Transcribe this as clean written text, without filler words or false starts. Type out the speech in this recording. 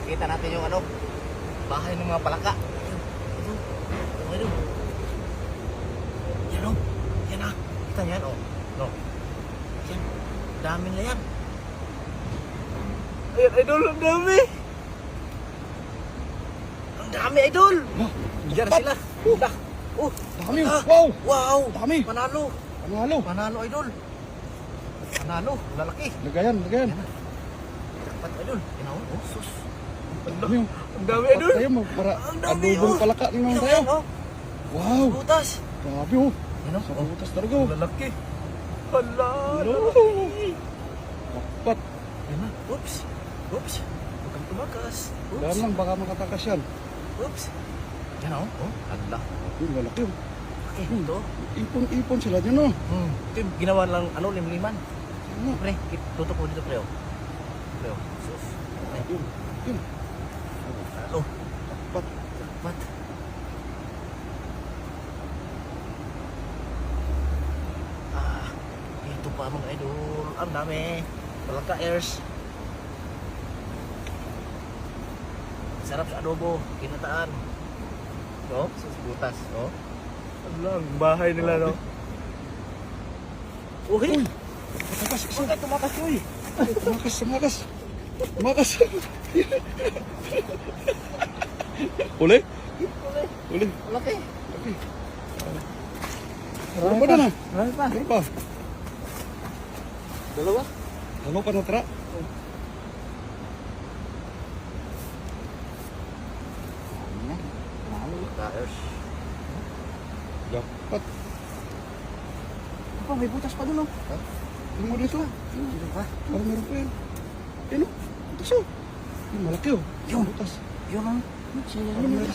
Kita natin yung ano, bahay ng mga palaka. Ito. Ito. Yan o. Yan ah. Kita niyan o. No. Yan. Dami na yan. Ayan, idol. Ang dami. Ang dami, idol. Diyan sila. Oh. Dami. Ah, Wow. Wow. Dami. Panalo. Panalo. Panalo, idol. Panalo. Lalaki. Lagayan. Yan na. Dapat, idol. Yan o. Oh, sus. Ang dami. Ang dami, idol. Tayo para Ang dami, adobong oh. palaka tingnan Yan, tayo. oh. Wow. Butas. Grabe oh. Yan o. Sa butas talaga oh. Lalaki. Hala. Hello. Lalaki. Dapat. Yan na. Oops. Oops. Huwag kang tumakas. Oops. Dahil lang baka makatakas yan. Oops. Yan o. Oh. Hala. Yung lalaki oh. Okay, ito. Ipon-ipon sila dyan oh. Ito yung ginawa lang, ano, limliman. Ano? Pre, tutok mo dito, pre. Pre, sus. Pre. Yun. Ano? Dapat. Dapat. Ah, ito pa mga idol. Ang dami. Palaka airs. Sarap sa adobo. Kinataan. No? Sus, butas. No? Ang bahay nila, no? Uy! Uy. Tumakas isa. Bakit tumakas, uy? Tumakas. Tumakas. Uli? Uli. Malaki. Okay. Ano pa na na? Marami pa. Ano pa? Dalawa? Ano pa natira? Taers. Dapat. Apa, may butas pa dun, oh. Ha? Ano mo dito? Dito pa? Parang meron pa yan. Yan o. Butas o. Yung malaki o. Yung. Butas. Yun, oh. Parang meron.